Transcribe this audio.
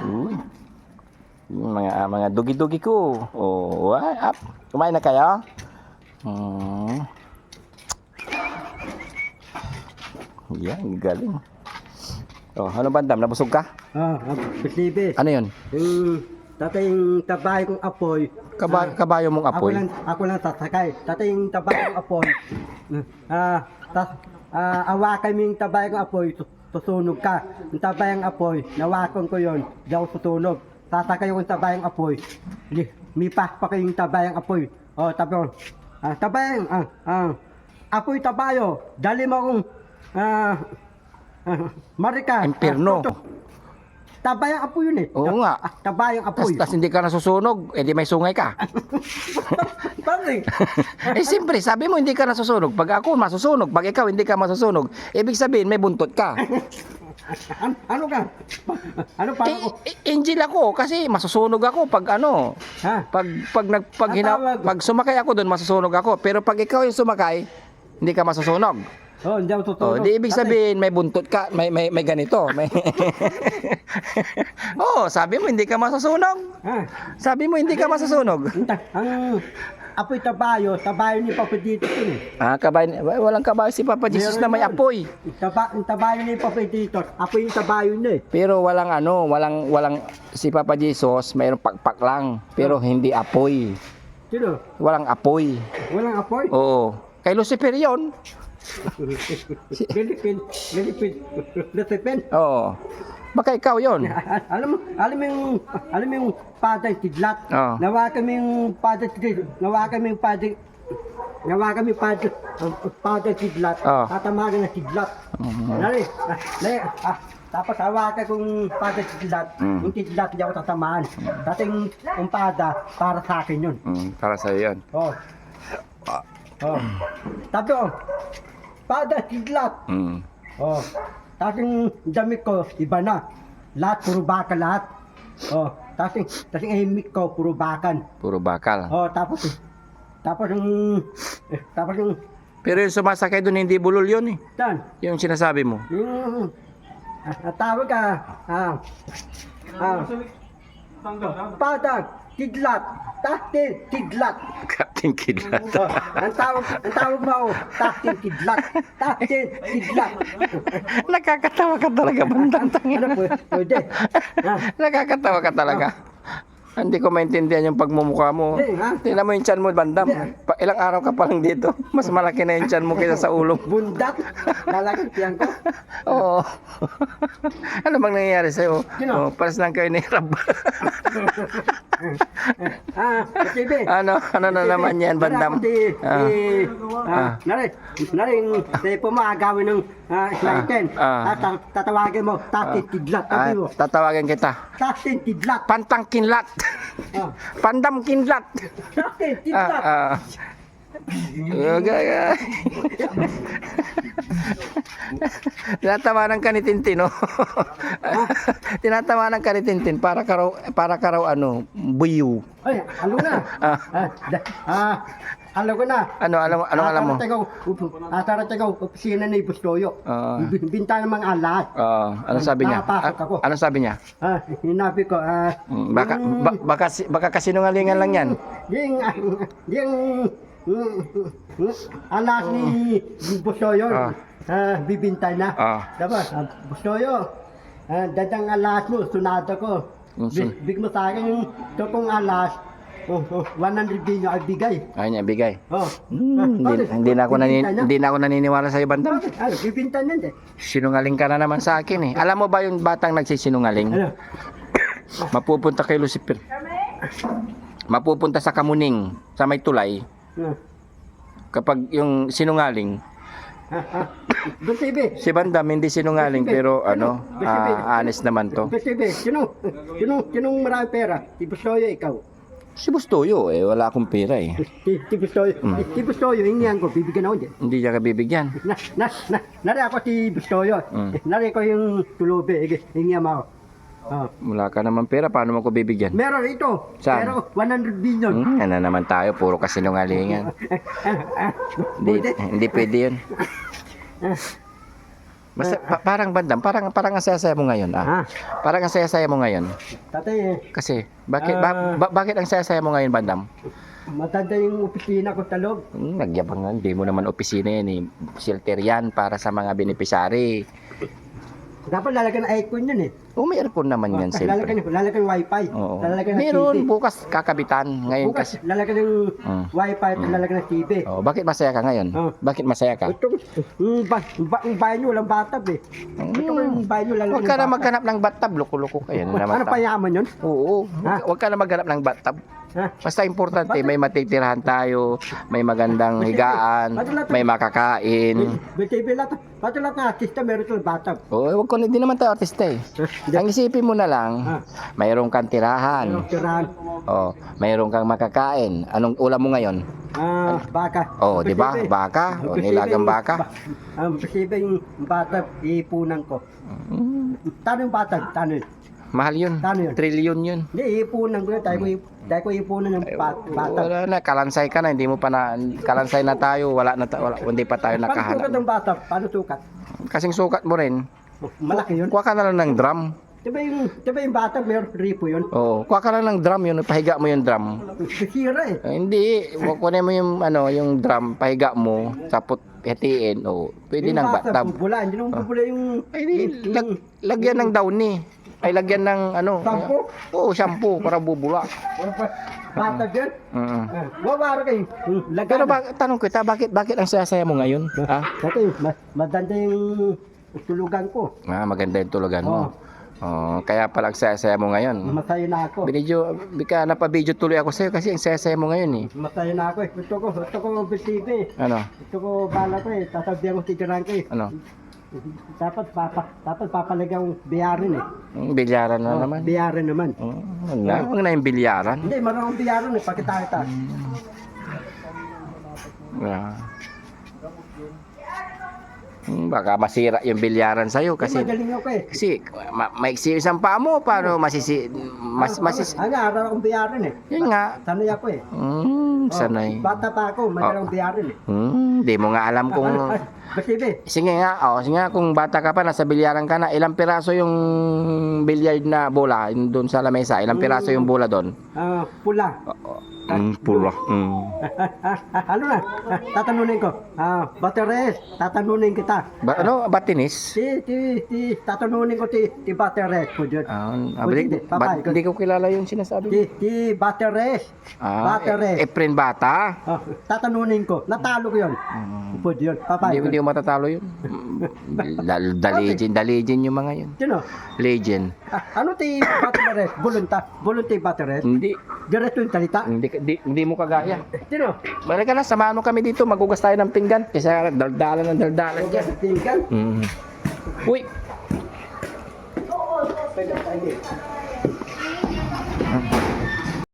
Uy. Yung mga dugi-dugi ko. Oh, up. Kumain na kayo? Yan, galing. Oh, ano bandam? Nabusog ka? Bisibe. Ano yun? Yung tatay yung tabay kong apoy. Kabayo mong apoy? Ako lang sasakay. Tatay yung tabay kong apoy. Awakan mo yung tabay kong apoy, susunog ka. Yung tabay ng apoy, nawakan ko yun, di ako susunog. Sasakay ko yung tabay ng apoy. Mipas pa kayong tabay ng apoy. O, tabi ko. Apoy tabayo, dali mo akong marika. Impierno. Tabay ang apoy yun eh. Oo nga. Tabay ang apoy. Tas hindi ka nasusunog, edi may sungay ka. Bakit? Eh siyempre, sabi mo hindi ka nasusunog. Pag ako masusunog, pag ikaw hindi ka masusunog, ibig sabihin may buntot ka. Ano ka? Ano pa ako? Angel ako kasi masusunog ako pag ano. Ha? Pag sumakay ako doon, masusunog ako. Pero pag ikaw yung sumakay, hindi ka masusunog. Oh, hindi ako Oh, tutunog. di ibig sabihin may buntot ka, may ganito, may oh, sabi mo hindi ka masusunog. Ha? Sabi mo hindi ka masusunog. Ang apoy tabayo ni Papa dito yun eh. Walang kabayo si Papa Jesus na may apoy. Tabayo ni Papa dito. Apoy yung tabayo niya eh. Pero walang si Papa Jesus, mayroong pakpak lang, pero hindi apoy. Sino? Walang apoy. Walang apoy? Oo. Kay Lucifer 'yon. Lilipin. Oo. Baka ikaw 'yon. Alam mo yung paday kidlat. Oo. Nawakan mo yung paday kidlat. Oo. Tatamagan ng kidlat. Nari. Tapos hawakan kong paday kidlat. Yung kidlat hindi ako tatamaan. Dating umpada para sa akin yun. Para sa 'yon. Oh. Oh. Tabi oh. Pada kidlat. Oh. Tapos yung damit ko, iba na. Lahat, puro baka lahat. Oh. Tapos yung himik ko, puro bakan. Puro bakal. Oh, tapos yung Pero yung sumasakay doon hindi bulol 'yon eh. dan, Yung sinasabi mo. yung tawag ka, padag, kidlat, tahtil, kidlat. Captain Kidlat. Oh, ang tawag mo, tahtil, kidlat, tahtil, kidlat. Nakakatawa ka talaga, bandang tangin. Ano po, pwede? Nakakatawa ka talaga. Hindi ko maintindihan yung pagmumukha mo. Tingnan mo yung tiyan mo, bandam. Ilang araw ka pa lang dito. Mas malaki na yung tiyan mo kaysa sa ulo. Bundat, lalagyan ko. Oo. Ano bang nangyayari sa'yo? Sino? Paras lang kayo ni Rab. Sige. Ano na naman yan, bandam? Nari, pumagawin ng sliden. Tatawagin mo, tatin kidlat. Tatawagin kita. Tatin kidlat. Pantang kinlat. Pandam kinlat. Tatin kidlat. Okay. Tinatawanan ka ni Tintin, no? Tinatawanan ka ni Tintin para ka raw ano, buyo. Ay, alam na. Alam ko na. Alam mo? Atarating ko, opisina ni Bustoyo. Binta ng mga alat. Ano sabi niya? Napasok ako. Ano sabi niya? Hinabi ko, Baka kasinungalingan lang yan. Yung alas ni Bustoyo, bibintay na. Diba? Bustoyo, dadang alas mo, sunado ko. Big mo sa akin yung tokong alas, 100 billion ay bigay. Ay niya bigay. Hindi Bibintay na ako naniniwala sa iyo, bandam. Bibintay na din. Sinungaling ka na naman sa akin eh. Alam mo ba yung batang nagsisinungaling? Ano? Mapupunta kay Lucifer. Mapupunta sa Kamuning, sa may tulay. Kapag yung sinungaling, Bisibe. si Bandam hindi sinungaling pero honest naman to. Bisibe, sinong marami pera? Si Bustoyo, ikaw. Si Bustoyo wala akong pera eh. Si Bustoyo, hingihan ko, bibigyan ako dyan. Hindi niya ka bibigyan. Nari ako si Bustoyo. Nari ko yung tulubi, hingihan mo ako. Wala ka naman pera, paano mo ko bibigyan? Meron ito. Saan? Pero 100 billion. Ano naman tayo, puro kasinungalingan. Hindi pwede yun. Basta, parang bandam, parang ang saya-saya mo ngayon, Ha? Parang ang saya-saya mo ngayon. Tatay, Kasi, bakit, bakit ang saya-saya mo ngayon, bandam? matanda yung opisina ko sa loob. Nagyabang nga, hindi mo naman opisina yan eh. Shelter yan para sa mga beneficiary. Dapat lalagyan ng aircon yan eh. May aircon naman yan, siyempre. Lalagyan ng wifi. Oo. Lalagyan ng Meron, TV. bukas kakabitan. Ngayon Bukas, kasi. lalagyan ng wifi at lalagyan ng TV. Bakit masaya ka ngayon? Bakit masaya ka? Ito, yung bahay nyo walang bathtub eh. Ito yung bahay nyo lalagyan Huwag ka na maghanap ng bathtub, loko-loko ka yan. Ano payaman yun? Oo, Ha? huwag ka na maghanap ng bathtub. Ha? Basta importante, may matitirahan tayo, may magandang higaan, may makakain. May TV lahat. Pati lahat na artista meron silang bathtub. Huwag ko, hindi naman tayo artista eh. Ang isipin mo na lang, mayroong kang tirahan, Tirahan. mayroong kang makakain. Anong ulam mo ngayon? Baka. Di ba? Baka, nilagang baka. Ang posible yung bathtub, iipunan ko. Tano yung bathtub? Tano yun? Mahal yun. Kano yun? Trillion yun. Hindi, iipunan ko yun. Tayo ko iipunan ng bathtub. Wala na, kalansay ka na, hindi mo pa na, kalansay na tayo, hindi pa tayo Paano sukat nakahanap. ng bathtub? Paano sukat? Kasing sukat mo rin, Malaki yun. kuha ka na lang ng drum. Diba yung bathtub, meron ripo yun? Kuha ka lang ng drum yun, pahiga mo yung drum. Sisira eh. Hindi, kunin mo yung yung drum, pahiga mo, tapos hatiin, pwede Yung ng bathtub, bathtub. bubula. Hindi naman bubula yung... Ay, lagyan ng downy. Ay, lagyan ng Shampoo? Oo, shampoo para bubula. Bathtub yan? Mm. Wawara kayo. Pero tanong kita, bakit ang saya-saya mo ngayon? Dati, madanda yung tulugan ko. Maganda yung tulugan mo. Kaya pala ang saya-saya mo ngayon. Masaya na ako. Napabidyo tuloy ako sa'yo kasi ang saya-saya mo ngayon eh. Masaya na ako eh. Gusto ko TV. Ano? Gusto ko bala ko eh. Tasabihan ko titiran ko eh. Ano? Dapat papalagyan yung biyarin eh. Bilyaran na naman. Biyarin naman. Huwag na yung bilyaran. Hindi, marunong biyarin eh. Pakita-kita. Baka masira yung bilyaran sa'yo kasi Magaling ako eh. maiksi yung isang paa mo, paano masisi... Ang araw akong biyarin eh. Yun nga. Sanay ako eh. Sanay. Bata pa ako, madalang biyarin eh. Di mo nga alam kung... Basibe. Sige nga, kung bata ka pa, nasa bilyaran ka na, ilang piraso yung bilyard na bola doon sa lamesa? Ilang piraso yung bola doon? Pula. Pula. Ano na? Tatanunin ko. Bateres, tatanunin kita. Batinis? Tatanunin ko ti Bateres po dyan. Hindi ko kilala yung sinasabi. Ti Bateres. Bateres. Efren Bata? Tatanunin ko. Natalo ko yun. Po dyan. Papay. Hindi ko matatalo yun. The legend yung mga yun. Sino? Legend. Ano ti Bateres? Volunteer Bateres? Hindi. Diretso yung talita? Hindi mo kagaya. Sino? Balik ka na, samahan mo kami dito. Magugas tayo ng pinggan. Kasi daldalan dyan. Tingkan? Uy! Pwede tayo.